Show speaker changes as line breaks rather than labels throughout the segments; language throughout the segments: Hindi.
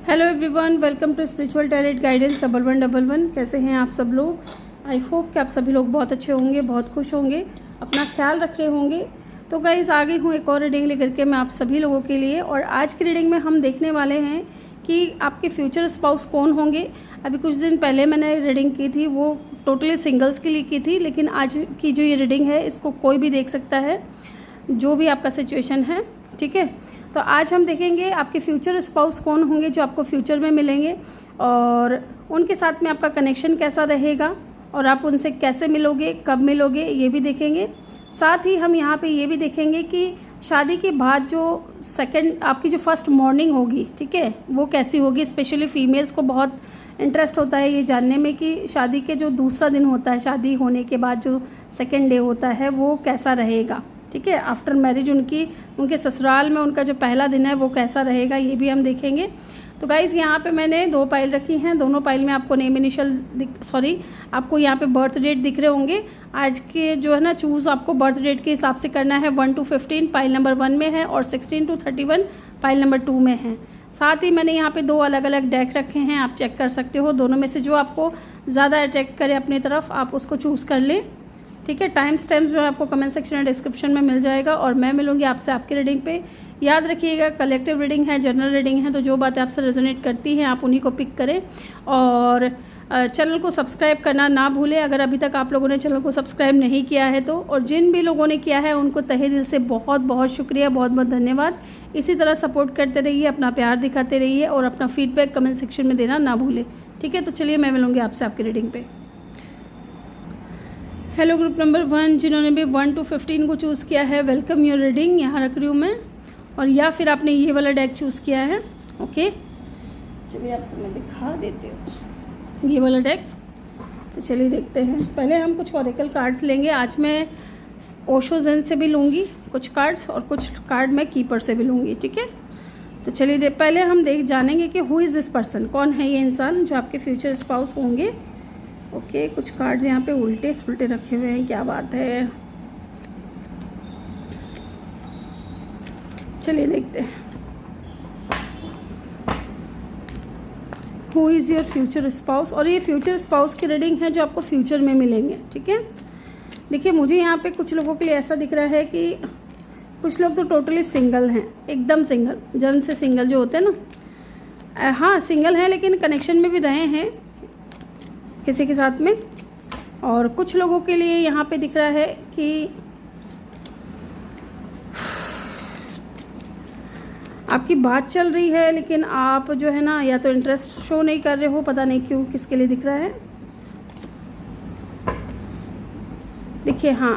Hello everyone, welcome to spiritual tarot guidance 1111। कैसे हैं आप सब लोग? आई होप कि आप सभी लोग बहुत अच्छे होंगे, बहुत खुश होंगे, अपना ख्याल रख रहे होंगे। तो गाइस, आ गई हूँ एक और रीडिंग लेकर के मैं आप सभी लोगों के लिए। और आज की रीडिंग में हम देखने वाले हैं कि आपके फ्यूचर स्पाउस कौन होंगे। अभी कुछ दिन पहले मैंने रीडिंग की थी, वो टोटली सिंगल्स के लिए की थी, लेकिन आज की जो ये रीडिंग है इसको कोई भी देख सकता है, जो भी आपका सिचुएशन है। ठीक है, तो आज हम देखेंगे आपके फ्यूचर स्पाउस कौन होंगे जो आपको फ्यूचर में मिलेंगे, और उनके साथ में आपका कनेक्शन कैसा रहेगा, और आप उनसे कैसे मिलोगे, कब मिलोगे, ये भी देखेंगे। साथ ही हम यहाँ पे ये भी देखेंगे कि शादी के बाद जो आपकी जो फर्स्ट मॉर्निंग होगी, ठीक है, वो कैसी होगी। स्पेशली फीमेल्स को बहुत इंटरेस्ट होता है ये जानने में कि शादी के जो दूसरा दिन होता है, शादी होने के बाद जो सेकेंड डे होता है, वो कैसा रहेगा। ठीक है, आफ्टर मैरिज उनके ससुराल में उनका जो पहला दिन है वो कैसा रहेगा, ये भी हम देखेंगे। तो गाइज़, यहाँ पे मैंने 2 पाइल रखी हैं। दोनों पाइल में आपको नेम इनिशियल आपको यहाँ पे बर्थ डेट दिख रहे होंगे। आज के जो है ना, चूज़ आपको बर्थ डेट के हिसाब से करना है। 1 to 15 पाइल नंबर 1 में है, और 16 to 31 पाइल नंबर 2 में है। साथ ही मैंने यहाँ पे 2 अलग अलग डेक रखे हैं, आप चेक कर सकते हो। दोनों में से जो आपको ज़्यादा अट्रैक्ट करे अपनी तरफ, आप उसको चूज़ कर लें। ठीक है, टाइम स्टैम्प जो है आपको कमेंट सेक्शन और डिस्क्रिप्शन में मिल जाएगा, और मैं मिलूंगी आपसे आपकी रीडिंग पे। याद रखिएगा, कलेक्टिव रीडिंग है, जनरल रीडिंग है, तो जो बातें आपसे रेजोनेट करती हैं आप उन्हीं को पिक करें। और चैनल को सब्सक्राइब करना ना भूलें अगर अभी तक आप लोगों ने चैनल को सब्सक्राइब नहीं किया है तो। और जिन भी लोगों ने किया है उनको तहे दिल से बहुत बहुत शुक्रिया, बहुत बहुत धन्यवाद। इसी तरह सपोर्ट करते रहिए, अपना प्यार दिखाते रहिए, और अपना फीडबैक कमेंट सेक्शन में देना ना भूलें। ठीक है, तो चलिए मैं मिलूंगी आपसे आपकी रीडिंग पे। हेलो ग्रुप नंबर 1, जिन्होंने भी 1 to 15 को चूज़ किया है, वेलकम योर रीडिंग यहाँ रख रही हूँ मैं। और या फिर आपने ये वाला डेक चूज़ किया है, ओके, चलिए आपको मैं दिखा देती हूँ ये वाला डेक। तो चलिए देखते हैं। पहले हम कुछ ऑरेकल कार्ड्स लेंगे। आज मैं ओशो ज़ेन से भी लूँगी कुछ कार्ड्स, और कुछ कार्ड मैं कीपर से भी लूँगी। ठीक है, तो चलिए पहले हम जानेंगे कि हु इज़ दिस पर्सन, कौन है ये इंसान जो आपके फ्यूचर स्पाउस होंगे। ओके, कुछ कार्ड्स यहाँ पे उल्टे सुलटे रखे हुए हैं, क्या बात है। चलिए देखते हैं। Who is your future spouse, और ये फ्यूचर स्पाउस की रीडिंग है जो आपको फ्यूचर में मिलेंगे। ठीक है, देखिए मुझे यहाँ पे कुछ लोगों के लिए ऐसा दिख रहा है कि कुछ लोग तो टोटली सिंगल हैं, एकदम सिंगल, जन्म से सिंगल जो होते हैं ना। हाँ, सिंगल हैं लेकिन कनेक्शन में भी रहे हैं किसी के साथ में। और कुछ लोगों के लिए यहाँ पे दिख रहा है कि आपकी बात चल रही है, लेकिन आप जो है ना, या तो इंटरेस्ट शो नहीं कर रहे हो, पता नहीं क्यों, किसके लिए दिख रहा है। देखिए, हाँ,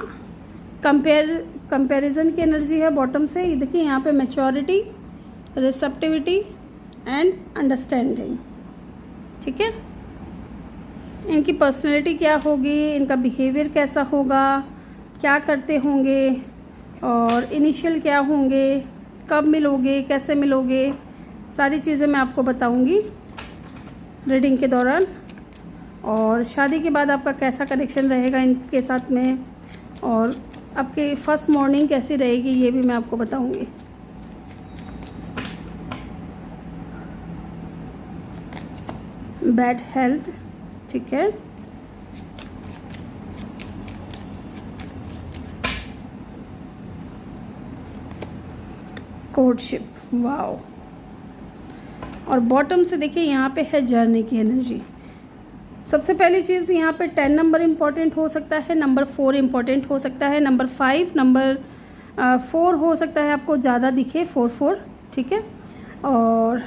कंपैरिजन की एनर्जी है बॉटम से। ये देखिए यहाँ पे मैच्योरिटी, रिसेप्टिविटी एंड अंडरस्टैंडिंग। ठीक है, इनकी पर्सनैलिटी क्या होगी, इनका बिहेवियर कैसा होगा, क्या करते होंगे, और इनिशियल क्या होंगे, कब मिलोगे, कैसे मिलोगे, सारी चीज़ें मैं आपको बताऊंगी रीडिंग के दौरान। और शादी के बाद आपका कैसा कनेक्शन रहेगा इनके साथ में, और आपकी फर्स्ट मॉर्निंग कैसी रहेगी, ये भी मैं आपको बताऊंगी। बैड हेल्थ, ठीक है, कोर्टशिप, वाओ। और बॉटम से देखिए यहाँ पे है जर्नी की एनर्जी। सबसे पहली चीज़ यहाँ पे 10 नंबर इम्पॉर्टेंट हो सकता है, नंबर 4 इम्पॉर्टेंट हो सकता है, नंबर 5, नंबर 4 हो सकता है आपको ज़्यादा दिखे, 4-4। ठीक है, और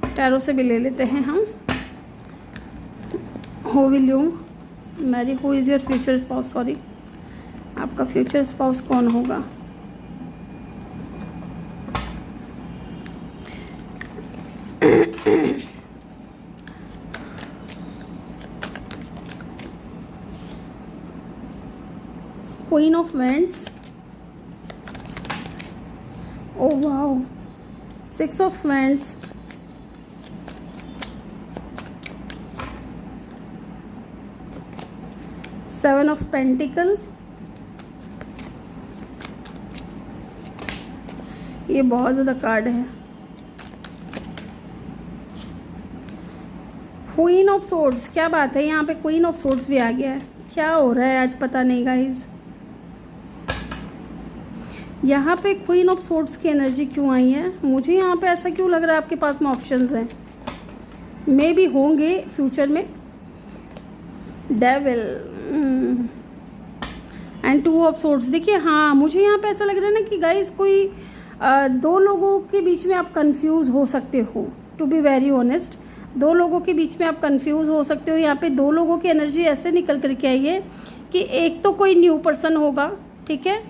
टैरो से भी ले लेते हैं हम। Who will you Mary, who is your future spouse, sorry, आपका फ्यूचर स्पाउस कौन होगा। Queen of vends, oh wow, 6 of vends, seven of pentacle, ये बहुत ज़्यादा कार्ड है। क्वीन ऑफ सोर्ड्स, क्या बात है, यहाँ पे क्वीन ऑफ सोर्ड्स भी आ गया है। क्या हो रहा है आज पता नहीं गाइज, यहाँ पे क्वीन ऑफ सोर्ड्स की एनर्जी क्यों आई है? मुझे यहाँ पे ऐसा क्यों लग रहा है आपके पास में ऑप्शंस हैं, मे भी होंगे फ्यूचर में। Devil and two of swords. देखिए हाँ, मुझे यहाँ पे ऐसा लग रहा है ना कि गाइज कोई दो लोगों के बीच में आप कंफ्यूज हो सकते हो। टू बी वेरी ऑनेस्ट, दो लोगों के बीच में आप कंफ्यूज हो सकते हो। यहाँ पे दो लोगों की एनर्जी ऐसे निकल करके आई है कि एक तो कोई न्यू पर्सन होगा, ठीक है,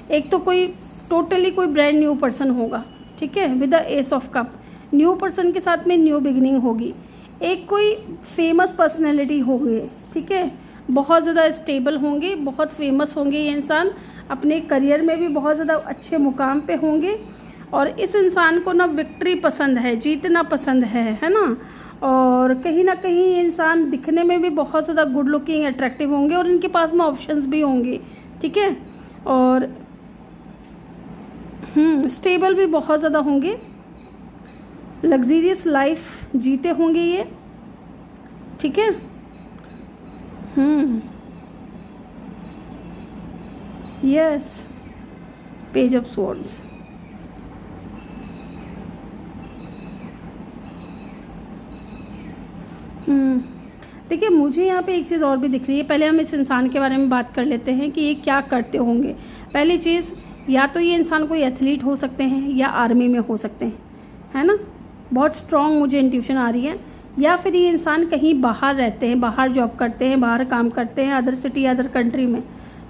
एक तो कोई टोटली कोई ब्रांड न्यू पर्सन होगा, ठीक है, with the ace of cup. New person के साथ में न्यू बिगिनिंग होगी। एक कोई फेमस पर्सनैलिटी होगी, ठीक है, बहुत ज़्यादा स्टेबल होंगे, बहुत फेमस होंगे ये इंसान, अपने करियर में भी बहुत ज़्यादा अच्छे मुकाम पे होंगे। और इस इंसान को ना विक्ट्री पसंद है, जीतना पसंद है ना। और कहीं ना कहीं ये इंसान दिखने में भी बहुत ज़्यादा गुड लुकिंग अट्रैक्टिव होंगे और इनके पास में ऑप्शंस भी होंगे, ठीक है, और स्टेबल भी बहुत ज़्यादा होंगे, लग्जीरियस लाइफ जीते होंगे ये, ठीक है। Yes, page of swords. देखिए मुझे यहाँ पे एक चीज़ और भी दिख रही है। पहले हम इस इंसान के बारे में बात कर लेते हैं कि ये क्या करते होंगे। पहली चीज़, या तो ये इंसान कोई एथलीट हो सकते हैं या आर्मी में हो सकते हैं, है ना, बहुत स्ट्रॉन्ग मुझे इंट्यूशन आ रही है। या फिर ये इंसान कहीं बाहर रहते हैं, बाहर जॉब करते हैं, बाहर काम करते हैं, अदर सिटी अदर कंट्री में,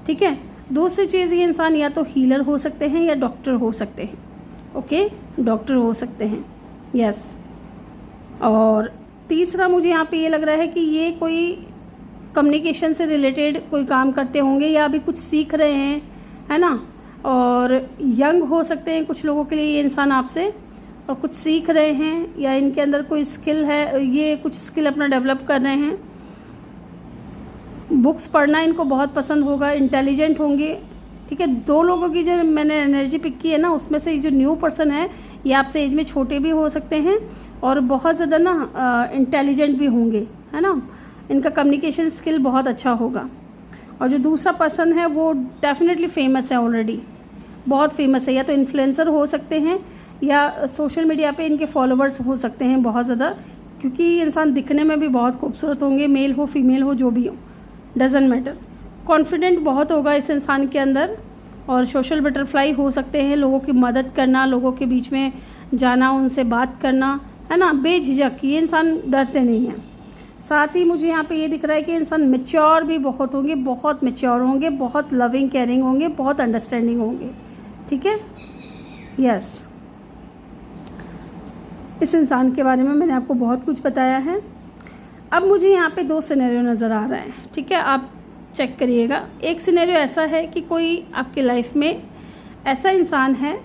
ठीक है। दूसरी चीज़, ये इंसान या तो हीलर हो सकते हैं या डॉक्टर हो सकते हैं, ओके, डॉक्टर हो सकते हैं, यस। और तीसरा मुझे यहाँ पे ये लग रहा है कि ये कोई कम्युनिकेशन से रिलेटेड कोई काम करते होंगे या अभी कुछ सीख रहे हैं, है ना। और यंग हो सकते हैं कुछ लोगों के लिए ये इंसान आपसे, और कुछ सीख रहे हैं या इनके अंदर कोई स्किल है, ये कुछ स्किल अपना डेवलप कर रहे हैं। बुक्स पढ़ना इनको बहुत पसंद होगा, इंटेलिजेंट होंगे, ठीक है। दो लोगों की जो मैंने एनर्जी पिक की है ना, उसमें से जो न्यू पर्सन है ये आपसे एज में छोटे भी हो सकते हैं और बहुत ज़्यादा ना इंटेलिजेंट भी होंगे, है ना। इनका कम्युनिकेशन स्किल बहुत अच्छा होगा। और जो दूसरा पर्सन है वो डेफिनेटली फेमस है, ऑलरेडी बहुत फेमस है, या तो इन्फ्लुएंसर हो सकते हैं या सोशल मीडिया पे इनके फॉलोअर्स हो सकते हैं बहुत ज़्यादा, क्योंकि ये इंसान दिखने में भी बहुत खूबसूरत होंगे, मेल हो फीमेल हो जो भी हो, डजेंट मैटर। कॉन्फिडेंट बहुत होगा इस इंसान के अंदर, और सोशल बटरफ्लाई हो सकते हैं, लोगों की मदद करना, लोगों के बीच में जाना, उनसे बात करना, है ना, बेझिझक। ये इंसान डरते नहीं हैं। साथ ही मुझे यहाँ पे ये दिख रहा है कि इंसान मैच्योर भी बहुत होंगे, बहुत मैच्योर होंगे, बहुत लविंग केयरिंग होंगे, बहुत अंडरस्टैंडिंग होंगे, ठीक है, यस। इस इंसान के बारे में मैंने आपको बहुत कुछ बताया है। अब मुझे यहाँ पे दो सिनेरियो नज़र आ रहे हैं, ठीक है, आप चेक करिएगा। एक सिनेरियो ऐसा है कि कोई आपके लाइफ में ऐसा इंसान है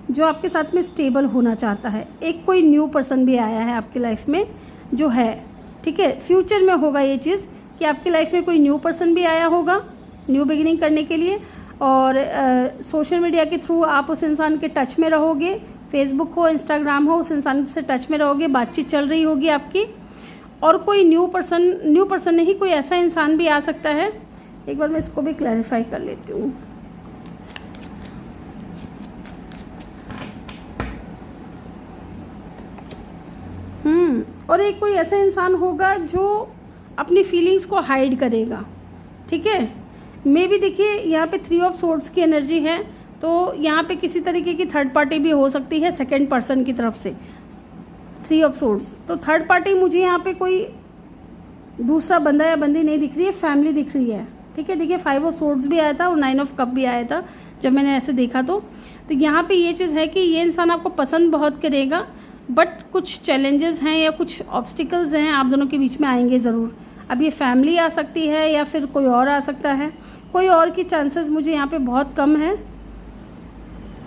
जो आपके साथ में स्टेबल होना चाहता है। एक कोई न्यू पर्सन भी आया है आपकी लाइफ में जो है, ठीक है, फ्यूचर में होगा ये चीज़ कि आपकी लाइफ में कोई न्यू पर्सन भी आया होगा न्यू बिगिनिंग करने के लिए। और सोशल मीडिया के थ्रू आप उस इंसान के टच में रहोगे, फेसबुक हो, इंस्टाग्राम हो, उस इंसान से टच में रहोगे, बातचीत चल रही होगी आपकी। और कोई न्यू पर्सन नहीं, कोई ऐसा इंसान भी आ सकता है। एक बार मैं इसको भी क्लैरिफाई कर लेती हूँ। और एक कोई ऐसा इंसान होगा जो अपनी फीलिंग्स को हाइड करेगा, ठीक है। मे भी देखिए यहाँ पे 3 ऑफ सोर्ड्स की एनर्जी है, तो यहाँ पे किसी तरीके की थर्ड पार्टी भी हो सकती है सेकंड पर्सन की तरफ से। 3 ऑफ सोर्ड्स, तो थर्ड पार्टी मुझे यहाँ पे कोई दूसरा बंदा या बंदी नहीं दिख रही है, फैमिली दिख रही है, ठीक है। देखिए 5 ऑफ सोर्ड्स भी आया था और 9 ऑफ कप भी आया था जब मैंने ऐसे देखा। तो यहाँ पे ये चीज़ है कि ये इंसान आपको पसंद बहुत करेगा, बट कुछ चैलेंजेस हैं या कुछ ऑब्स्टिकल्स हैं आप दोनों के बीच में आएंगे ज़रूर। अब ये फैमिली आ सकती है या फिर कोई और आ सकता है, कोई और की चांसेस मुझे यहाँ पे बहुत कम है,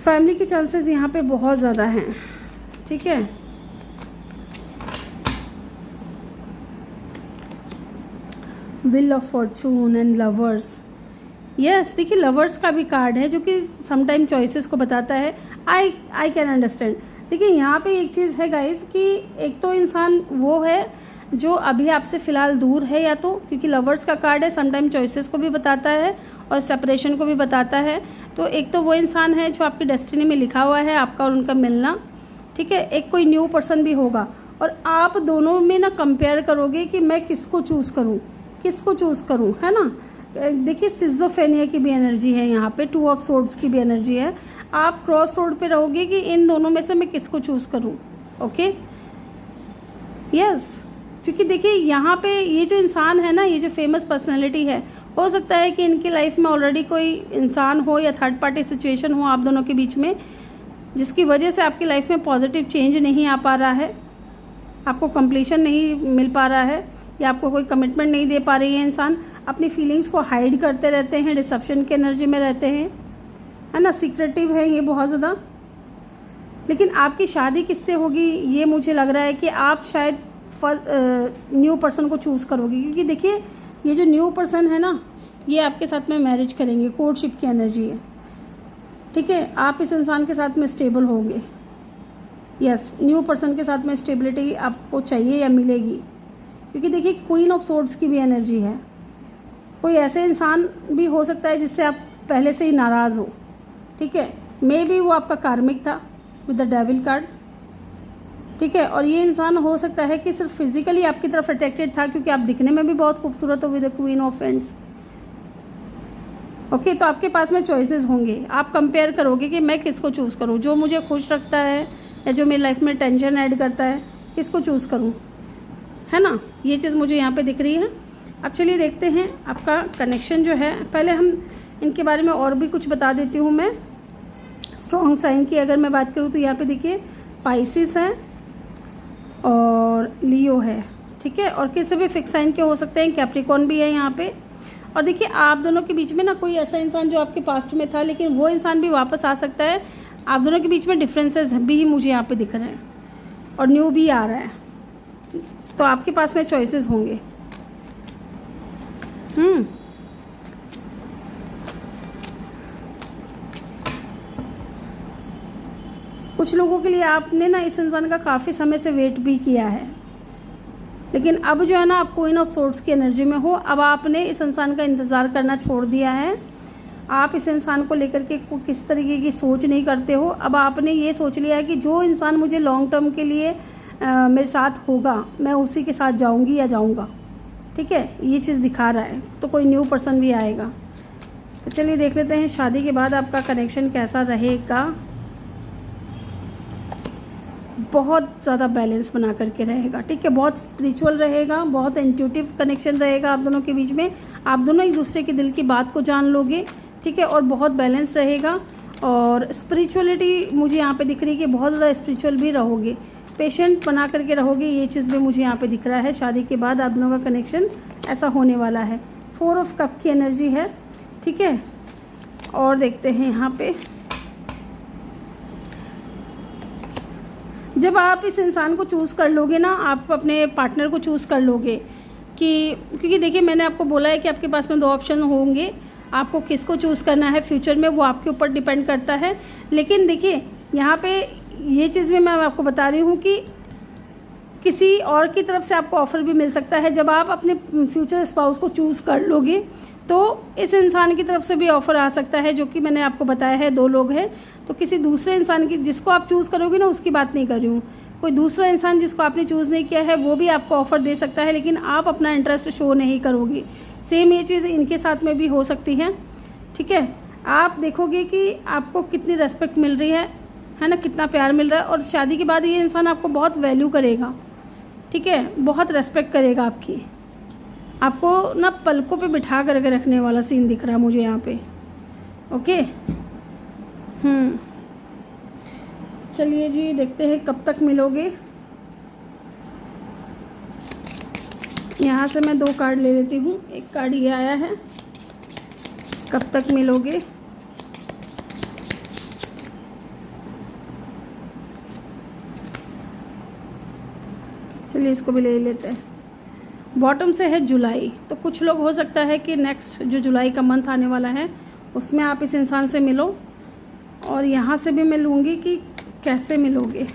फैमिली के चांसेस यहाँ पे बहुत ज़्यादा हैं, ठीक है। Wheel of Fortune and lovers, yes. देखिए लवर्स का भी कार्ड है जो कि समटाइम चॉइसेस को बताता है। I can understand. देखिए यहाँ पे एक चीज़ है गाइज कि एक तो इंसान वो है जो अभी आपसे फ़िलहाल दूर है, या तो क्योंकि लवर्स का कार्ड है, समटाइम चॉइसेस को भी बताता है और सेपरेशन को भी बताता है। तो एक तो वो इंसान है जो आपकी डेस्टिनी में लिखा हुआ है, आपका और उनका मिलना, ठीक है। एक कोई न्यू पर्सन भी होगा और आप दोनों में ना कंपेयर करोगे कि मैं किसको चूज़ करूँ, किसको चूज़ करूँ, है ना। देखिए सिज़ोफ्रेनिया की भी एनर्जी है यहाँ पे, 2 ऑफ सोर्ड्स की भी एनर्जी है। आप क्रॉस रोड पे रहोगे कि इन दोनों में से मैं किसको चूज़ करूँ। ओके, यस, क्योंकि देखिए यहाँ पे ये जो इंसान है ना, ये जो फेमस पर्सनैलिटी है, हो सकता है कि इनकी लाइफ में ऑलरेडी कोई इंसान हो या थर्ड पार्टी सिचुएशन हो आप दोनों के बीच में, जिसकी वजह से आपकी लाइफ में पॉजिटिव चेंज नहीं आ पा रहा है, आपको कंप्लीशन नहीं मिल पा रहा है, या आपको कोई कमिटमेंट नहीं दे पा रही है। इंसान अपनी फीलिंग्स को हाइड करते रहते हैं, डिसेप्शन की एनर्जी में रहते हैं, है ना, सीक्रेटिव है ये बहुत ज़्यादा। लेकिन आपकी शादी किससे होगी, ये मुझे लग रहा है कि आप शायद न्यू पर्सन को चूज़ करोगे, क्योंकि देखिए ये जो न्यू पर्सन है ना, ये आपके साथ में मैरिज करेंगे, कोर्टशिप की एनर्जी है, ठीक है। आप इस इंसान के साथ में स्टेबल होंगे, यस, न्यू पर्सन के साथ में स्टेबिलिटी आपको चाहिए या मिलेगी, क्योंकि देखिए क्वीन ऑफ सोर्ड्स की भी एनर्जी है। कोई ऐसे इंसान भी हो सकता है जिससे आप पहले से ही नाराज़ हो, ठीक है। मे बी वो आपका कार्मिक था विद द डेविल कार्ड, ठीक है। और ये इंसान हो सकता है कि सिर्फ फिजिकली आपकी तरफ अट्रैक्टेड था, क्योंकि आप दिखने में भी बहुत खूबसूरत हो with the queen of friends. Okay, तो आपके पास में चॉइसेस होंगे, आप कंपेयर करोगे कि मैं किसको चूज़ करूँ, जो मुझे खुश रखता है या जो मेरी लाइफ में टेंशन ऐड करता है, किसको चूज़ करूँ, है ना। ये चीज़ मुझे यहाँ पे दिख रही है। अब चलिए देखते हैं आपका कनेक्शन जो है। पहले हम इनके बारे में और भी कुछ बता देती हूँ मैं। स्ट्रॉन्ग साइन की अगर मैं बात करूँ तो यहाँ पे देखिए पाइसिस है और लियो है, ठीक है। और किसी भी फिक्स साइन के हो सकते हैं, कैप्रिकॉर्न भी है यहाँ पे। और देखिए आप दोनों के बीच में ना कोई ऐसा इंसान जो आपके पास्ट में था, लेकिन वो इंसान भी वापस आ सकता है। आप दोनों के बीच में डिफरेंसेस भी मुझे यहाँ पे दिख रहे हैं और न्यू भी आ रहा है, तो आपके पास में चॉइसेस होंगे। कुछ लोगों के लिए आपने ना इस इंसान का काफ़ी समय से वेट भी किया है, लेकिन अब जो है ना आप क्वीन ऑफ सोर्ड्स की एनर्जी में हो। अब आपने इस इंसान का इंतज़ार करना छोड़ दिया है। आप इस इंसान को लेकर के किस तरीके की सोच नहीं करते हो। अब आपने ये सोच लिया है कि जो इंसान मुझे लॉन्ग टर्म के लिए मेरे साथ होगा, मैं उसी के साथ जाऊंगी या जाऊंगा, ठीक है। ये चीज़ दिखा रहा है। तो कोई न्यू पर्सन भी आएगा। तो चलिए देख लेते हैं शादी के बाद आपका कनेक्शन कैसा रहेगा। बहुत ज़्यादा बैलेंस बना करके रहेगा, ठीक है। बहुत स्पिरिचुअल रहेगा, बहुत इंट्यूटिव कनेक्शन रहेगा आप दोनों के बीच में। आप दोनों एक दूसरे के दिल की बात को जान लोगे, ठीक है। और बहुत बैलेंस रहेगा। और स्पिरिचुअलिटी मुझे यहाँ पे दिख रही है कि बहुत ज़्यादा स्पिरिचुअल भी रहोगे, पेशेंट बना करके रहोगे। ये चीज़ भी मुझे यहाँ पे दिख रहा है। शादी के बाद आप दोनों का कनेक्शन ऐसा होने वाला है। 4 ऑफ कप की एनर्जी है, ठीक है। और देखते हैं यहाँ पे, जब आप इस इंसान को चूज़ कर लोगे ना, आप अपने पार्टनर को चूज़ कर लोगे क्योंकि देखिए मैंने आपको बोला है कि आपके पास में 2 ऑप्शन होंगे। आपको किसको चूज़ करना है फ्यूचर में वो आपके ऊपर डिपेंड करता है। लेकिन देखिए यहाँ पे ये चीज़ भी मैं आपको बता रही हूँ कि किसी और की तरफ से आपको ऑफ़र भी मिल सकता है। जब आप अपने फ्यूचर स्पाउस को चूज़ कर लोगे तो इस इंसान की तरफ से भी ऑफ़र आ सकता है, जो कि मैंने आपको बताया है 2 लोग हैं। तो किसी दूसरे इंसान की जिसको आप चूज़ करोगे ना, उसकी बात नहीं कर रही हूँ। कोई दूसरा इंसान जिसको आपने चूज़ नहीं किया है वो भी आपको ऑफ़र दे सकता है, लेकिन आप अपना इंटरेस्ट शो नहीं करोगे। सेम ये चीज़ इनके साथ में भी हो सकती है, ठीक है। आप देखोगे कि आपको कितनी रेस्पेक्ट मिल रही है ना, कितना प्यार मिल रहा है। और शादी के बाद ये इंसान आपको बहुत वैल्यू करेगा, ठीक है, बहुत रेस्पेक्ट करेगा आपकी। आपको ना पलकों पे बिठा करके रखने वाला सीन दिख रहा है मुझे यहाँ पे। ओके, चलिए जी देखते हैं कब तक मिलोगे। यहाँ से मैं 2 कार्ड ले लेती हूँ। एक कार्ड ये आया है, कब तक मिलोगे। चलिए इसको भी ले लेते हैं। बॉटम से है जुलाई, तो कुछ लोग हो सकता है कि नेक्स्ट जो जुलाई का मंथ आने वाला है उसमें आप इस इंसान से मिलो। और यहाँ से भी मैं लूँगी कि कैसे मिलोगे।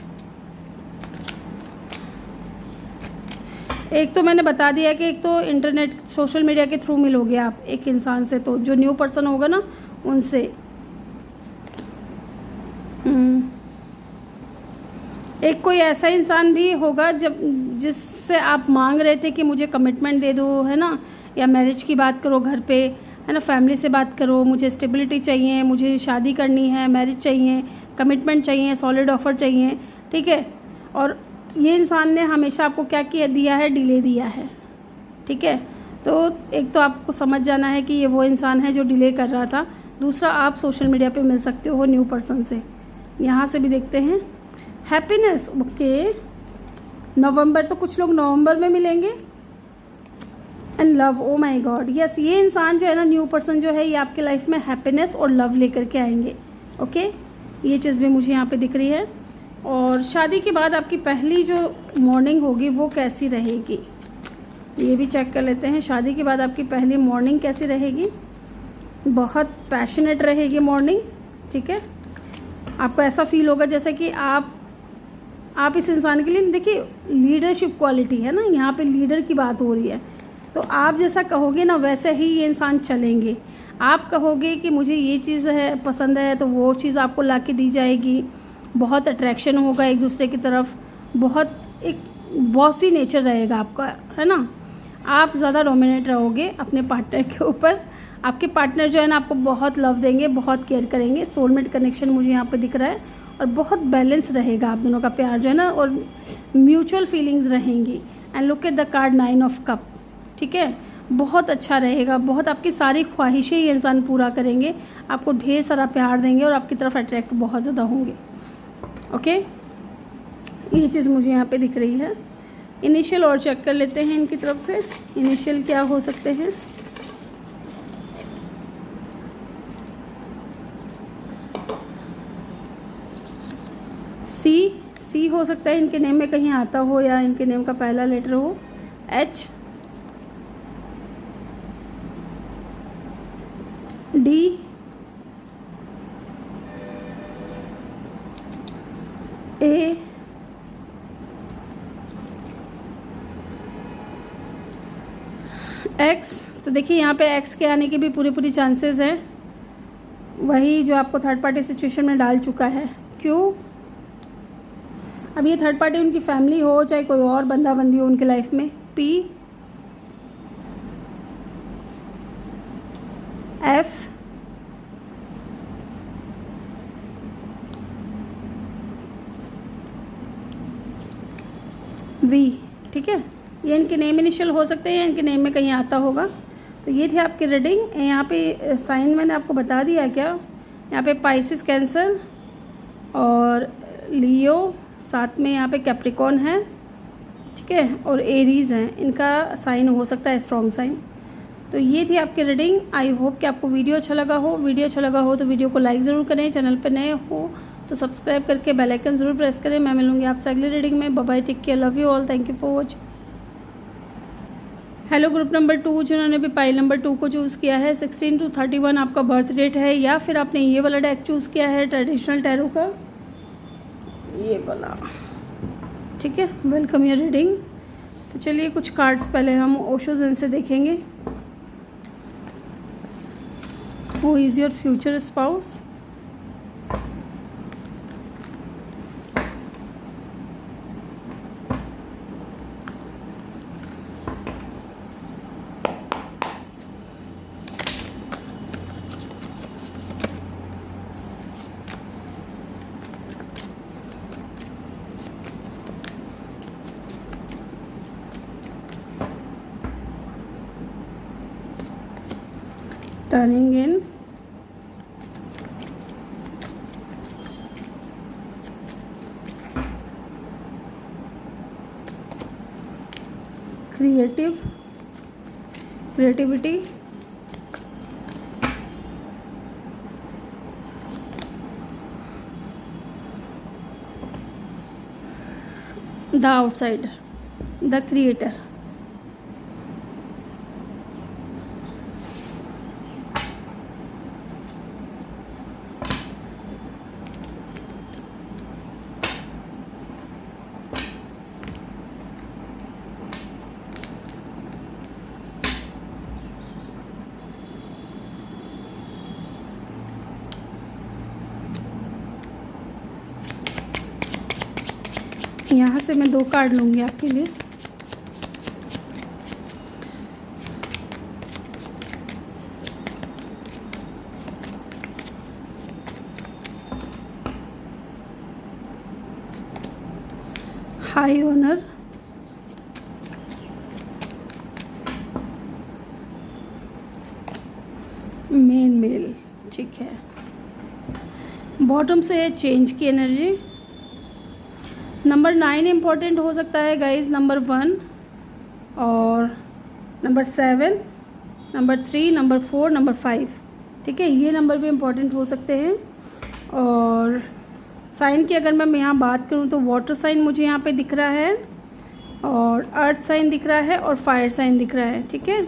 एक तो मैंने बता दिया कि एक तो इंटरनेट सोशल मीडिया के थ्रू मिलोगे आप एक इंसान से, तो जो न्यू पर्सन होगा ना उनसे। एक कोई ऐसा इंसान भी होगा जब जिससे आप मांग रहे थे कि मुझे कमिटमेंट दे दो, है ना, या मैरिज की बात करो घर पे, है ना, फैमिली से बात करो, मुझे स्टेबिलिटी चाहिए, मुझे शादी करनी है, मैरिज चाहिए, कमिटमेंट चाहिए, सॉलिड ऑफर चाहिए, ठीक है। और ये इंसान ने हमेशा आपको क्या किया दिया है, डिले दिया है, ठीक है। तो एक तो आपको समझ जाना है कि ये वो इंसान है जो डिले कर रहा था। दूसरा, आप सोशल मीडिया पे मिल सकते हो न्यू पर्सन से। यहाँ से भी देखते हैं हैप्पीनेस, ओके, नवंबर, तो कुछ लोग नवंबर में मिलेंगे। And love, O my God, yes, ये इंसान जो है ना, न्यू पर्सन जो है, ये आपके लाइफ में हैप्पीनेस और लव लेकर के आएंगे, ओके। ये चीज़ भी मुझे यहाँ पे दिख रही है। और शादी के बाद आपकी पहली जो मॉर्निंग होगी वो कैसी रहेगी, ये भी चेक कर लेते हैं। शादी के बाद आपकी पहली मॉर्निंग कैसी रहेगी? बहुत पैशनेट रहेगी मॉर्निंग, ठीक है। आपको ऐसा फील होगा जैसे कि आप इस इंसान के लिए, देखिए लीडरशिप क्वालिटी है ना, यहाँ पे लीडर की बात हो रही है। तो आप जैसा कहोगे ना वैसे ही ये इंसान चलेंगे। आप कहोगे कि मुझे ये चीज़ है पसंद है, तो वो चीज़ आपको ला के दी जाएगी। बहुत अट्रैक्शन होगा एक दूसरे की तरफ, बहुत एक बॉसी नेचर रहेगा आपका, है ना। आप ज़्यादा डोमिनेट रहोगे अपने पार्टनर के ऊपर। आपके पार्टनर जो है ना आपको बहुत लव देंगे, बहुत केयर करेंगे। सोलमेट कनेक्शन मुझे यहाँ पे दिख रहा है, और बहुत बैलेंस रहेगा आप दोनों का प्यार जो है ना, और म्यूचुअल फीलिंग्स रहेंगी। And look at the card 9 of cup, ठीक है। बहुत अच्छा रहेगा, बहुत आपकी सारी ख्वाहिशें ये इंसान पूरा करेंगे, आपको ढेर सारा प्यार देंगे और आपकी तरफ अट्रैक्ट बहुत ज़्यादा होंगे, ओके। ये चीज़ मुझे यहाँ पे दिख रही है। इनिशियल और चेक कर लेते हैं इनकी तरफ से, इनिशियल क्या हो सकते हैं। सी हो सकता है इनके नेम में कहीं आता हो, या इनके नेम का पहला लेटर हो। एच, डी, ए, एक्स। तो देखिए यहाँ पे एक्स के आने के भी पूरी चांसेस हैं, वही जो आपको थर्ड पार्टी सिचुएशन में डाल चुका है। क्यों? अब ये थर्ड पार्टी उनकी फैमिली हो, चाहे कोई और बंदा बंदी हो उनके लाइफ में। पी, एफ, वी, ठीक है। ये इनके नेम इनिशियल हो सकते हैं, इनके नेम में कहीं आता होगा। तो ये थी आपकी रीडिंग। यहाँ पे साइन मैंने आपको बता दिया क्या, यहाँ पे पाइसिस, कैंसर और लियो, साथ में यहाँ पे कैप्रिकॉन है, ठीक है, और एरीज हैं, इनका साइन हो सकता है स्ट्रॉन्ग साइन। तो ये थी आपकी रीडिंग। आई होप कि आपको वीडियो अच्छा लगा हो। वीडियो अच्छा लगा हो तो वीडियो को लाइक ज़रूर करें, चैनल पर नए हो तो सब्सक्राइब करके बेल आइकन ज़रूर प्रेस करें। मैं मिलूंगी आपसे अगली रीडिंग में। Bye bye, take care, love you all, thank you for watching. Hello group number 2, जिन्होंने भी पाइल नंबर 2 को चूज़ किया है, 16 to 31 आपका बर्थ डेट है, या फिर आपने ये वाला डेक चूज़ किया है ट्रेडिशनल टैरो का, ये वाला, ठीक है। Welcome your reading. तो चलिए कुछ कार्ड्स पहले हम ओशो ज़ेन से देखेंगे। Who is your future spouse? Turning in, creativity, the outsider, the creator, यहाँ से मैं 2 कार्ड लूँगी आपके लिए। हाई ऑनर, मेन मेल, ठीक है। बॉटम से है चेंज की एनर्जी। नंबर 9 इम्पॉर्टेंट हो सकता है गाइज, नंबर 1 और नंबर 7, नंबर 3, नंबर 4, नंबर 5, ठीक है, ये नंबर भी इम्पॉर्टेंट हो सकते हैं। और साइन की अगर मैं यहाँ बात करूँ तो वाटर साइन मुझे यहाँ पे दिख रहा है, और अर्थ साइन दिख रहा है, और फायर साइन दिख रहा है, ठीक है।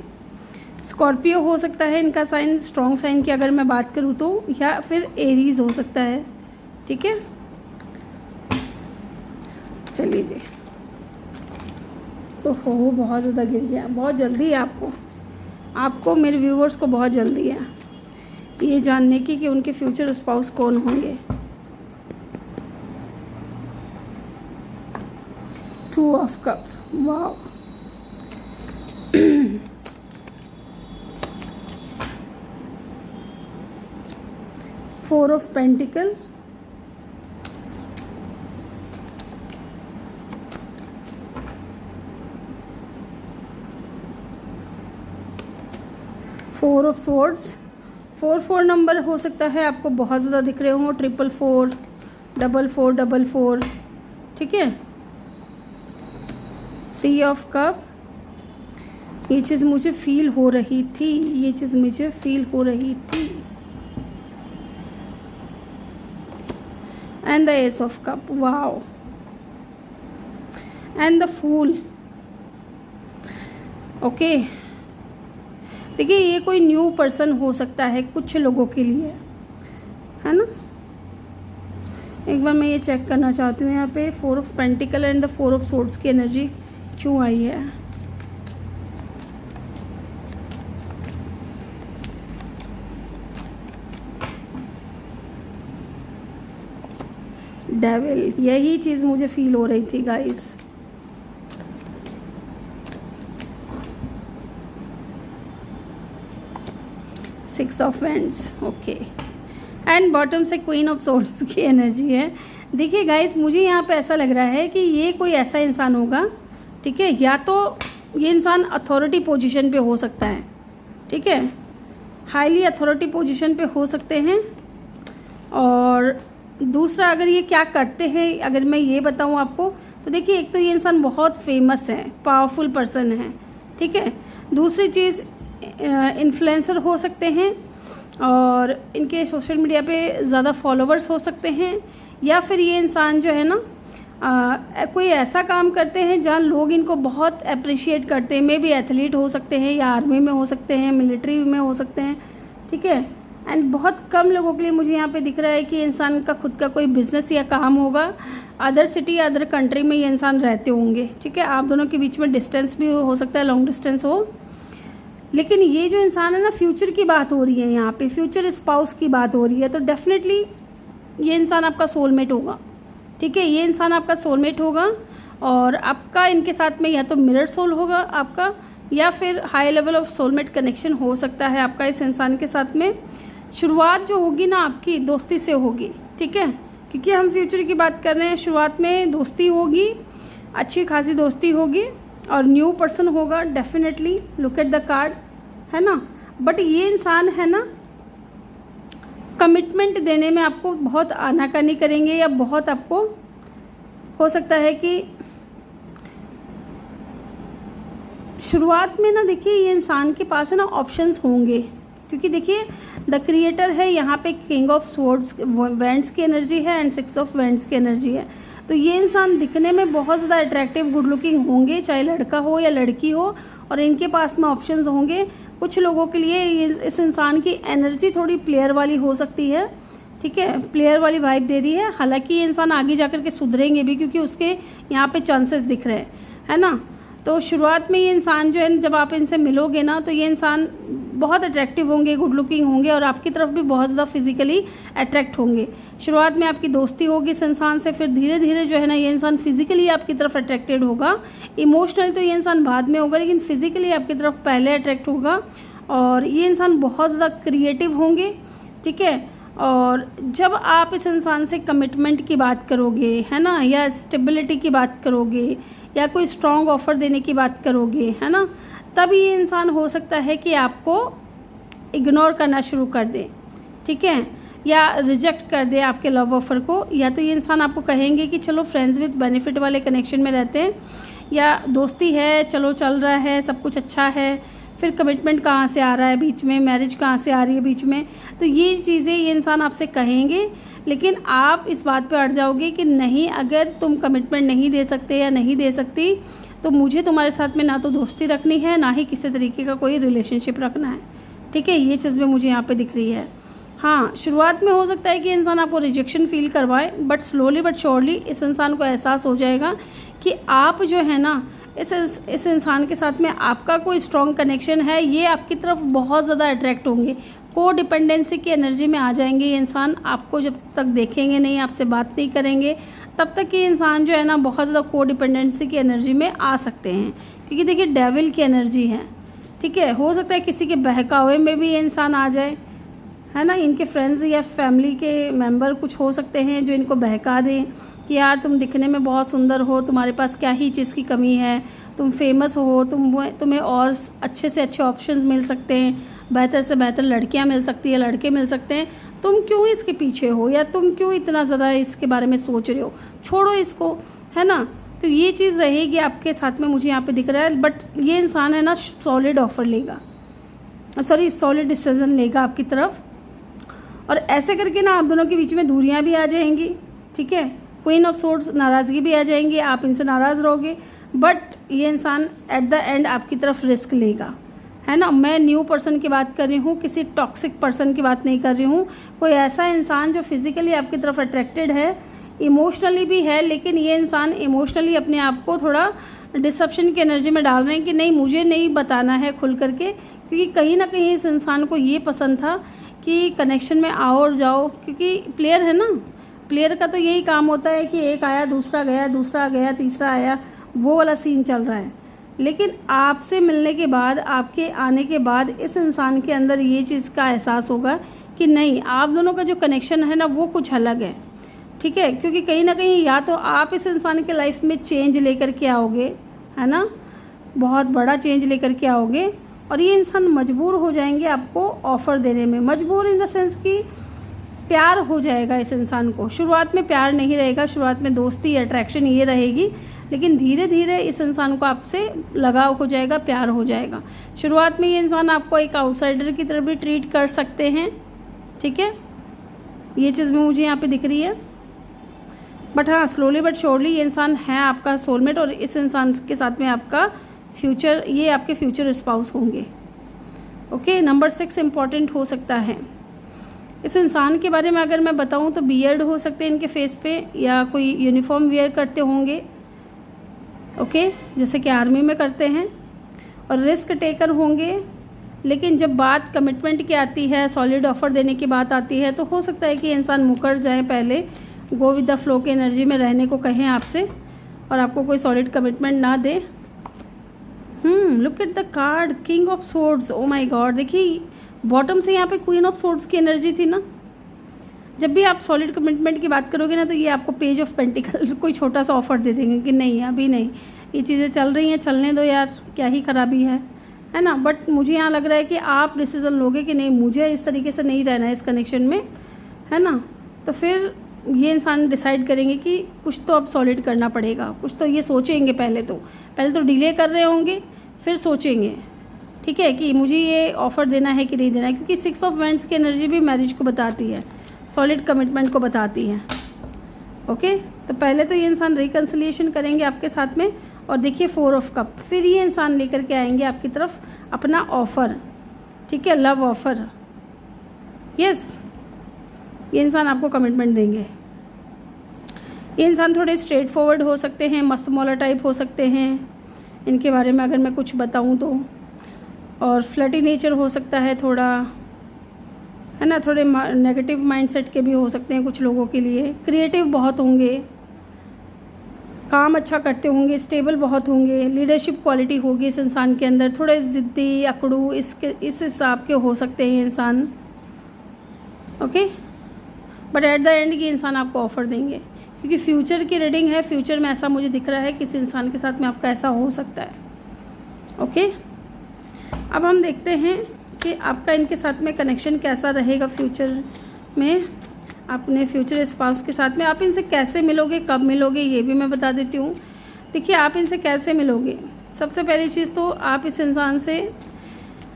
स्कॉर्पियो हो सकता है इनका साइन, स्ट्रॉन्ग साइन की अगर मैं बात करूँ तो, या फिर एरीज हो सकता है, ठीक है। चलिए जी, ओहो बहुत ज़्यादा गिर गया, बहुत जल्दी है आपको मेरे व्यूवर्स को बहुत जल्दी है ये जानने की कि उनके फ्यूचर स्पाउस कौन होंगे। 2 ऑफ कप, वाह। 4 of pentacle, 4 of swords. 4 number हो सकता है आपको बहुत ज़्यादा दिख रहे हो, 444, 4444, ठीक है। 3 ऑफ कप, ये चीज़ मुझे फील हो रही थी, and the ace of cup, wow, and the fool, okay. देखिए ये कोई न्यू पर्सन हो सकता है कुछ लोगों के लिए, है ना। एक बार मैं ये चेक करना चाहती हूँ यहाँ पे 4 of pentacle and the 4 of swords की एनर्जी क्यों आई है। डेविल, यही चीज़ मुझे फील हो रही थी guys. Six of wands, okay, and bottom से क्वीन ऑफ सोर्ड्स की एनर्जी है। देखिए गाइस मुझे यहाँ पे ऐसा लग रहा है कि ये कोई ऐसा इंसान होगा, ठीक है, या तो ये इंसान अथॉरिटी पोजीशन पे हो सकता है, ठीक है, हाईली अथॉरिटी पोजीशन पे हो सकते हैं। और दूसरा अगर ये क्या करते हैं अगर मैं ये बताऊँ आपको तो देखिए एक तो ये इंसान बहुत फेमस है, पावरफुल पर्सन है, ठीक है। दूसरी चीज़ इन्फ्लुएंसर हो सकते हैं और इनके सोशल मीडिया पे ज़्यादा फॉलोवर्स हो सकते हैं, या फिर ये इंसान जो है ना कोई ऐसा काम करते हैं जहाँ लोग इनको बहुत अप्रिशिएट करते हैं। मे बी एथलीट हो सकते हैं, या आर्मी में हो सकते हैं, मिलिट्री में हो सकते हैं, ठीक है। एंड बहुत कम लोगों के लिए मुझे यहाँ पे दिख रहा है कि इंसान का खुद का कोई बिजनेस या काम होगा, अदर सिटी या अदर कंट्री में ये इंसान रहते होंगे, ठीक है। आप दोनों के बीच में डिस्टेंस भी हो सकता है, लॉन्ग डिस्टेंस हो। लेकिन ये जो इंसान है ना, फ्यूचर की बात हो रही है यहाँ पे, फ्यूचर स्पाउस की बात हो रही है, तो डेफिनेटली ये इंसान आपका सोलमेट होगा, ठीक है। ये इंसान आपका सोलमेट होगा और आपका इनके साथ में या तो मिरर सोल होगा आपका, या फिर high level of soulmate connection हो सकता है आपका इस इंसान के साथ में। शुरुआत जो होगी ना आपकी दोस्ती से होगी, ठीक है, क्योंकि हम फ्यूचर की बात कर रहे हैं। शुरुआत में दोस्ती होगी, अच्छी खासी दोस्ती होगी, और न्यू पर्सन होगा definitely. Look at the card, है ना। बट ये इंसान है ना कमिटमेंट देने में आपको बहुत आनाकानी करेंगे, या बहुत आपको हो सकता है कि शुरुआत में ना देखिए ये इंसान के पास है ना ऑप्शंस होंगे, क्योंकि देखिए द क्रिएटर है यहाँ पे, किंग ऑफ स्वॉर्ड्स वैंड्स की एनर्जी है एंड 6 ऑफ वैंड्स की एनर्जी है। तो ये इंसान दिखने में बहुत ज़्यादा अट्रैक्टिव गुड लुकिंग होंगे, चाहे लड़का हो या लड़की हो, और इनके पास में ऑप्शंस होंगे। कुछ लोगों के लिए इस इंसान की एनर्जी थोड़ी प्लेयर वाली हो सकती है, ठीक है, प्लेयर वाली वाइब दे रही है। हालांकि ये इंसान आगे जाकर के सुधरेंगे भी, क्योंकि उसके यहाँ पे चांसेस दिख रहे हैं, है ना। तो शुरुआत में ये इंसान जो है जब आप इनसे मिलोगे ना, तो ये इंसान बहुत अट्रैक्टिव होंगे, गुड लुकिंग होंगे और आपकी तरफ भी बहुत ज़्यादा फिजिकली अट्रैक्ट होंगे। शुरुआत में आपकी दोस्ती होगी इस इंसान से, फिर धीरे धीरे जो है ना ये इंसान फिजिकली आपकी तरफ अट्रैक्टेड होगा। इमोशनल तो ये इंसान बाद में होगा, लेकिन फिजिकली आपकी तरफ पहले अट्रैक्ट होगा। और ये इंसान बहुत ज़्यादा क्रिएटिव होंगे, ठीक है। और जब आप इस इंसान से कमिटमेंट की बात करोगे, है ना, या स्टेबिलिटी की बात करोगे, या कोई स्ट्रॉन्ग ऑफर देने की बात करोगे, है ना, तब ये इंसान हो सकता है कि आपको इग्नोर करना शुरू कर दे, ठीक है, या रिजेक्ट कर दे आपके लव ऑफर को। या तो ये इंसान आपको कहेंगे कि चलो फ्रेंड्स विद बेनिफिट वाले कनेक्शन में रहते हैं, या दोस्ती है, चलो चल रहा है, सब कुछ अच्छा है, फिर कमिटमेंट कहाँ से आ रहा है बीच में, मैरिज कहाँ से आ रही है बीच में। तो ये चीज़ें ये इंसान आपसे कहेंगे, लेकिन आप इस बात पे अड़ जाओगे कि नहीं, अगर तुम कमिटमेंट नहीं दे सकते या नहीं दे सकती तो मुझे तुम्हारे साथ में ना तो दोस्ती रखनी है, ना ही किसी तरीके का कोई रिलेशनशिप रखना है, ठीक है। ये चीज़ भी मुझे यहाँ पे दिख रही है। हाँ, शुरुआत में हो सकता है कि इंसान आपको रिजेक्शन फील करवाए, बट स्लोली बट श्योरली इस इंसान को एहसास हो जाएगा कि आप जो है ना इस इंसान के साथ में आपका कोई स्ट्रॉन्ग कनेक्शन है। ये आपकी तरफ बहुत ज़्यादा अट्रैक्ट होंगे, को डिपेंडेंसी की एनर्जी में आ जाएंगे। ये इंसान आपको जब तक देखेंगे नहीं, आपसे बात नहीं करेंगे, तब तक ये इंसान जो है ना बहुत ज़्यादा को डिपेंडेंसी की एनर्जी में आ सकते हैं, क्योंकि देखिए डेविल की एनर्जी है, ठीक है। हो सकता है किसी के बहकावे में भी ये इंसान आ जाए, है ना। इनके फ्रेंड्स या फैमिली के मेंबर कुछ हो सकते हैं जो इनको बहका दें कि यार तुम दिखने में बहुत सुंदर हो, तुम्हारे पास क्या ही चीज़ की कमी है, तुम फेमस हो, तुम्हें और अच्छे से अच्छे ऑप्शंस मिल सकते हैं, बेहतर से बेहतर लड़कियां मिल सकती है, लड़के मिल सकते हैं, तुम क्यों इसके पीछे हो, या तुम क्यों इतना ज़्यादा इसके बारे में सोच रहे हो, छोड़ो इसको, है ना। तो ये चीज़ रहेगी आपके साथ में, मुझे यहाँ पे दिख रहा है। बट ये इंसान है ना सॉलिड ऑफर लेगा, सॉलिड डिसीजन लेगा आपकी तरफ, और ऐसे करके ना आप दोनों के बीच में दूरियां भी आ जाएंगी, ठीक है। क्वीन ऑफ सोर्ड्स, नाराज़गी भी आ जाएंगी, आप इनसे नाराज़ रहोगे, बट ये इंसान एट द एंड आपकी तरफ रिस्क लेगा, है ना। मैं न्यू पर्सन की बात कर रही हूँ, किसी टॉक्सिक पर्सन की बात नहीं कर रही हूँ। कोई ऐसा इंसान जो फिजिकली आपकी तरफ अट्रैक्टेड है, इमोशनली भी है, लेकिन ये इंसान इमोशनली अपने आप को थोड़ा डिसेप्शन की एनर्जी में डाल रहे हैं कि नहीं, मुझे नहीं बताना है खुल करके, क्योंकि कहीं ना कहीं इस इंसान को ये पसंद था कि कनेक्शन में आओ और जाओ, क्योंकि प्लेयर है ना, प्लेयर का तो यही काम होता है कि एक आया, दूसरा गया, दूसरा गया, तीसरा आया, वो वाला सीन चल रहा है। लेकिन आपसे मिलने के बाद, आपके आने के बाद इस इंसान के अंदर ये चीज़ का एहसास होगा कि नहीं, आप दोनों का जो कनेक्शन है ना वो कुछ अलग है, ठीक है। क्योंकि कहीं ना कहीं या तो आप इस इंसान के लाइफ में चेंज लेकर के आओगे, है ना, बहुत बड़ा चेंज लेकर के आओगे, और ये इंसान मजबूर हो जाएंगे आपको ऑफ़र देने में। मजबूर इन द सेंस कि प्यार हो जाएगा इस इंसान को। शुरुआत में प्यार नहीं रहेगा, शुरुआत में दोस्ती, अट्रैक्शन ये रहेगी, लेकिन धीरे धीरे इस इंसान को आपसे लगाव हो जाएगा, प्यार हो जाएगा। शुरुआत में ये इंसान आपको एक आउटसाइडर की तरह भी ट्रीट कर सकते हैं, ठीक है। ये चीज़ में मुझे यहाँ पे दिख रही है। बट हाँ, स्लोली बट श्योरली ये इंसान है आपका सोलमेट, और इस इंसान के साथ में आपका फ्यूचर, ये आपके फ्यूचर स्पाउस होंगे। ओके, नंबर 6 इम्पॉर्टेंट हो सकता है। इस इंसान के बारे में अगर मैं बताऊं तो बियर्ड हो सकते हैं इनके फेस पे, या कोई यूनिफॉर्म वेयर करते होंगे, ओके, जैसे कि आर्मी में करते हैं, और रिस्क टेकर होंगे। लेकिन जब बात कमिटमेंट की आती है, सॉलिड ऑफर देने की बात आती है, तो हो सकता है कि इंसान मुकर जाए, पहले गो विद द फ्लो की एनर्जी में रहने को कहें आपसे, और आपको कोई सॉलिड कमिटमेंट ना दे। Look at the card, king of swords. Oh my God, देखिए बॉटम से यहाँ पे क्वीन ऑफ सोर्ड्स की एनर्जी थी ना। जब भी आप सॉलिड कमिटमेंट की बात करोगे ना, तो ये आपको पेज ऑफ पेंटिकल कोई छोटा सा ऑफर दे देंगे कि नहीं, अभी नहीं, ये चीज़ें चल रही हैं, चलने दो यार, क्या ही खराबी है ना। बट मुझे यहाँ लग रहा है कि आप डिसीजन लोगे कि नहीं, मुझे इस तरीके से नहीं रहना है इस कनेक्शन में, है ना। तो फिर ये इंसान डिसाइड करेंगे कि कुछ तो अब सॉलिड करना पड़ेगा, कुछ तो ये सोचेंगे। पहले तो डिले कर रहे होंगे, फिर सोचेंगे, ठीक है, कि मुझे ये ऑफ़र देना है कि नहीं देना है, क्योंकि 6 ऑफ वैंड्स की एनर्जी भी मैरिज को बताती है, सॉलिड कमिटमेंट को बताती है। ओके, तो पहले तो ये इंसान रिकन्सिलिएशन करेंगे आपके साथ में, और देखिए 4 ऑफ कप, फिर ये इंसान लेकर के आएंगे आपकी तरफ अपना ऑफ़र, ठीक है, लव ऑफ़र। यस, ये इंसान आपको कमिटमेंट देंगे। ये इंसान थोड़े स्ट्रेट फॉरवर्ड हो सकते हैं, मस्त मौला टाइप हो सकते हैं। इनके बारे में अगर मैं कुछ बताऊं तो और फ्लटी नेचर हो सकता है थोड़ा, है ना, थोड़े नेगेटिव माइंडसेट के भी हो सकते हैं कुछ लोगों के लिए। क्रिएटिव बहुत होंगे, काम अच्छा करते होंगे, स्टेबल बहुत होंगे, लीडरशिप क्वालिटी होगी इस इंसान के अंदर। थोड़े ज़िद्दी, अकड़ू इस हिसाब के हो सकते हैं इंसान, okay. But at the end ये इंसान आपको ऑफ़र देंगे, क्योंकि फ्यूचर की रीडिंग है। फ्यूचर में ऐसा मुझे दिख रहा है किसी इंसान के साथ में आपका ऐसा हो सकता है, ओके। अब हम देखते हैं कि आपका इनके साथ में कनेक्शन कैसा रहेगा फ्यूचर में, अपने फ्यूचर स्पाउस के साथ में। आप इनसे कैसे मिलोगे, कब मिलोगे, ये भी मैं बता देती हूँ। देखिए, आप इनसे कैसे मिलोगे। सबसे पहली चीज़ तो आप इस इंसान से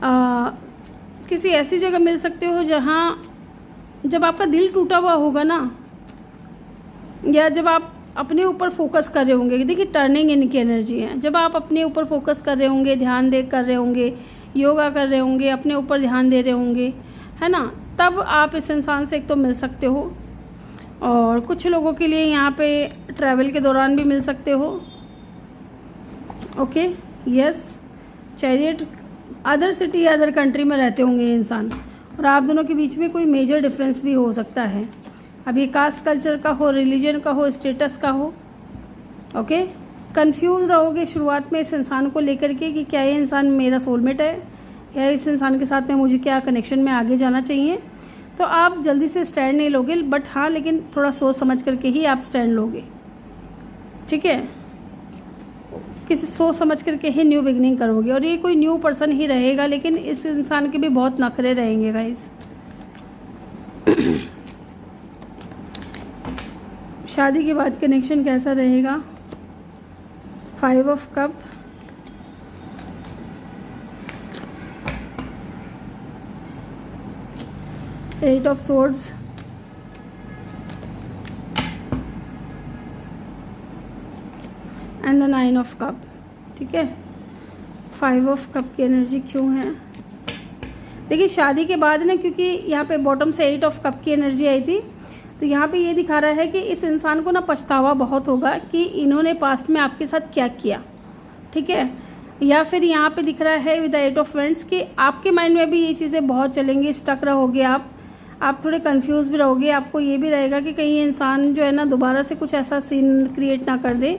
किसी ऐसी जगह मिल सकते हो जहाँ, जब आपका दिल टूटा हुआ होगा ना, या जब आप अपने ऊपर फोकस कर रहे होंगे। देखिए, टर्निंग इनकी एनर्जी है। जब आप अपने ऊपर फोकस कर रहे होंगे, ध्यान दे कर रहे होंगे, योगा कर रहे होंगे, अपने ऊपर ध्यान दे रहे होंगे, है ना, तब आप इस इंसान से एक तो मिल सकते हो। और कुछ लोगों के लिए यहाँ पे ट्रैवल के दौरान भी मिल सकते हो, okay. Yes, chariot, other city या अदर कंट्री में रहते होंगे ये इंसान, और आप दोनों के बीच में कोई मेजर डिफरेंस भी हो सकता है। अब ये कास्ट कल्चर का हो, रिलीजन का हो, स्टेटस का हो, ओके। कंफ्यूज रहोगे शुरुआत में इस इंसान को लेकर के कि क्या ये इंसान मेरा सोलमेट है, या इस इंसान के साथ में मुझे क्या कनेक्शन में आगे जाना चाहिए। तो आप जल्दी से स्टैंड नहीं लोगे, बट हाँ, लेकिन थोड़ा सोच समझ करके ही आप स्टैंड लोगे, ठीक है। किसी सोच समझ करके ही न्यू बिगनिंग करोगे। और ये कोई न्यू पर्सन ही रहेगा, लेकिन इस इंसान के भी बहुत नखरे रहेंगे गाइस। शादी के बाद कनेक्शन कैसा रहेगा। 5 of cup, eight of swords, and the 9 of cup, ठीक है। 5 ऑफ कप की एनर्जी क्यों है। देखिए, शादी के बाद ना, क्योंकि यहाँ पे बॉटम से 8 ऑफ कप की एनर्जी आई थी, तो यहाँ पे ये दिखा रहा है कि इस इंसान को ना पछतावा बहुत होगा कि इन्होंने पास्ट में आपके साथ क्या किया, ठीक है। या फिर यहाँ पे दिख रहा है विद द 8 ऑफ वेंट्स कि आपके माइंड में भी ये चीज़ें बहुत चलेंगी, स्टक रहोगे आप थोड़े कंफ्यूज भी रहोगे। आपको ये भी रहेगा कि कहीं इंसान जो है ना दोबारा से कुछ ऐसा सीन क्रिएट ना कर दे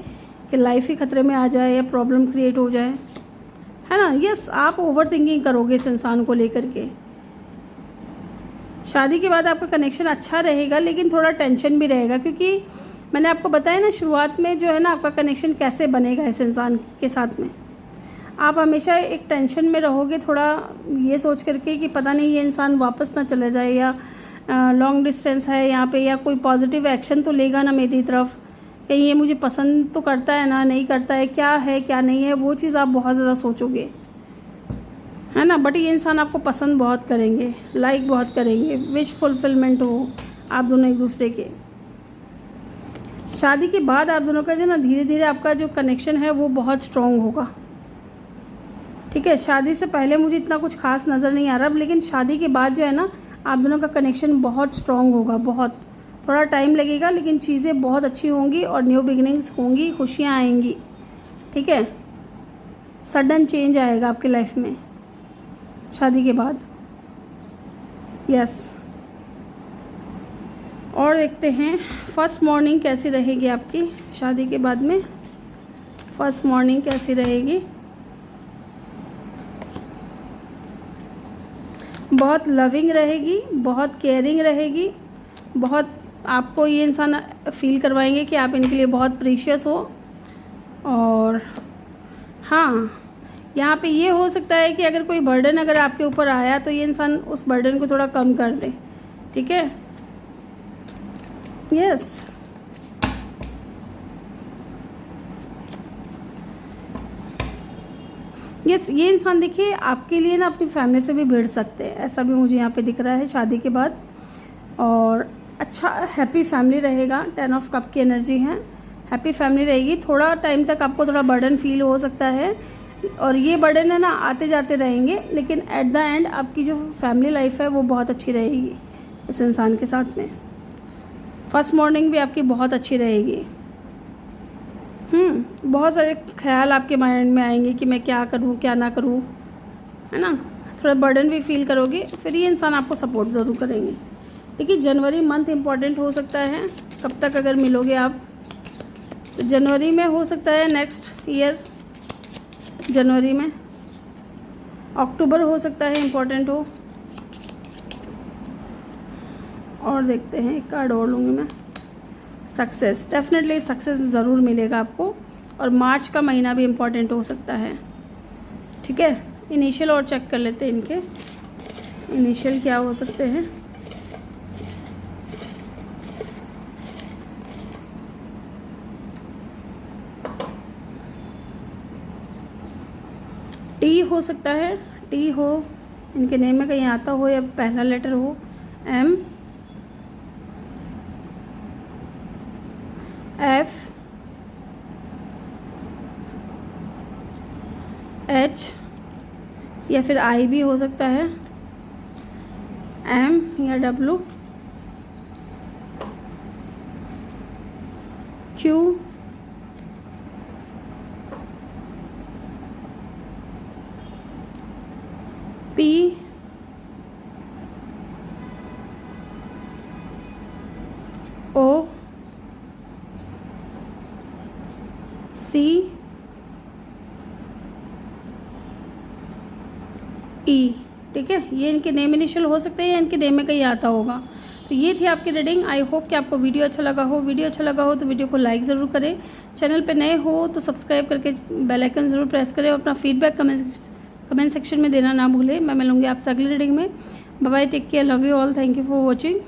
कि लाइफ ही खतरे में आ जाए या प्रॉब्लम क्रिएट हो जाए, है ना। यस, आप ओवर थिंकिंग करोगे इस इंसान को लेकर के। शादी के बाद आपका कनेक्शन अच्छा रहेगा, लेकिन थोड़ा टेंशन भी रहेगा, क्योंकि मैंने आपको बताया ना शुरुआत में जो है ना आपका कनेक्शन कैसे बनेगा इस इंसान के साथ में। आप हमेशा एक टेंशन में रहोगे, थोड़ा ये सोच करके कि पता नहीं ये इंसान वापस ना चला जाए, या लॉन्ग डिस्टेंस है यहाँ पे, या कोई पॉजिटिव एक्शन तो लेगा ना मेरी तरफ, कहीं ये मुझे पसंद तो करता है ना, नहीं करता है, क्या है क्या नहीं है, वो चीज़ आप बहुत ज़्यादा सोचोगे, है ना। बट ये इंसान आपको पसंद बहुत करेंगे, लाइक बहुत करेंगे, विश फुलफिलमेंट हो आप दोनों एक दूसरे के। शादी के बाद आप दोनों का जो ना धीरे धीरे आपका जो कनेक्शन है वो बहुत स्ट्रॉन्ग होगा, ठीक है। शादी से पहले मुझे इतना कुछ खास नज़र नहीं आ रहा, लेकिन शादी के बाद जो है ना आप दोनों का कनेक्शन बहुत स्ट्रॉन्ग होगा। बहुत थोड़ा टाइम लगेगा, लेकिन चीज़ें बहुत अच्छी होंगी और न्यू बिगिनिंग्स होंगी, खुशियाँ आएंगी, ठीक है। सडन चेंज आएगा आपकी लाइफ में शादी के बाद, यस। और देखते हैं फर्स्ट मॉर्निंग कैसी रहेगी आपकी शादी के बाद में। फर्स्ट मॉर्निंग कैसी रहेगी। बहुत लविंग रहेगी, बहुत केयरिंग रहेगी, बहुत आपको ये इंसान फील करवाएंगे कि आप इनके लिए बहुत प्रीशियस हो। और हाँ, यहाँ पे ये हो सकता है कि अगर कोई बर्डन अगर आपके ऊपर आया तो ये इंसान उस बर्डन को थोड़ा कम कर दे, ठीक है। यस, यस, ये इंसान देखिए आपके लिए ना अपनी फैमिली से भी भिड़ सकते हैं, ऐसा भी मुझे यहाँ पे दिख रहा है शादी के बाद। और अच्छा हैप्पी फैमिली रहेगा। 10 ऑफ कप की एनर्जी है, हैप्पी फैमिली रहेगी। थोड़ा टाइम तक आपको थोड़ा बर्डन फील हो सकता है, और ये बर्डन है ना आते जाते रहेंगे, लेकिन एट द एंड आपकी जो फैमिली लाइफ है वो बहुत अच्छी रहेगी इस इंसान के साथ में। फर्स्ट मॉर्निंग भी आपकी बहुत अच्छी रहेगी। बहुत सारे ख्याल आपके माइंड में आएंगे कि मैं क्या करूं क्या ना करूं, है ना, थोड़ा बर्डन भी फील करोगे, फिर ये इंसान आपको सपोर्ट ज़रूर करेंगे। देखिए जनवरी मंथ इम्पॉर्टेंट हो सकता है, कब तक अगर मिलोगे आप, तो जनवरी में हो सकता है, नेक्स्ट ईयर जनवरी में, अक्टूबर हो सकता है इम्पॉर्टेंट हो। और देखते हैं, एक कार्ड और लूँगी मैं। सक्सेस, डेफिनेटली सक्सेस ज़रूर मिलेगा आपको। और मार्च का महीना भी इम्पॉर्टेंट हो सकता है, ठीक है। इनिशियल और चेक कर लेते हैं, इनके इनिशियल क्या हो सकते हैं। टी हो सकता है, टी हो, इनके नेम में कहीं आता हो या पहला लेटर हो, एम, एफ, एच या फिर आई भी हो सकता है, एम या डब्लू, क्यू, पी, ओ, सी, ई, ठीक है। ये इनके नेम इनिशियल हो सकते हैं या इनके नेम में कहीं आता होगा। तो ये थी आपकी रीडिंग। आई होप कि आपको वीडियो अच्छा लगा हो। वीडियो अच्छा लगा हो तो वीडियो को लाइक ज़रूर करें, चैनल पे नए हो तो सब्सक्राइब करके बेल आइकन ज़रूर प्रेस करें, और अपना फीडबैक कमेंट सेक्शन में देना ना भूलें। मैं मिलूँगी आपसे अगली रीडिंग में। Bye bye, take care, love you all, thank you for watching.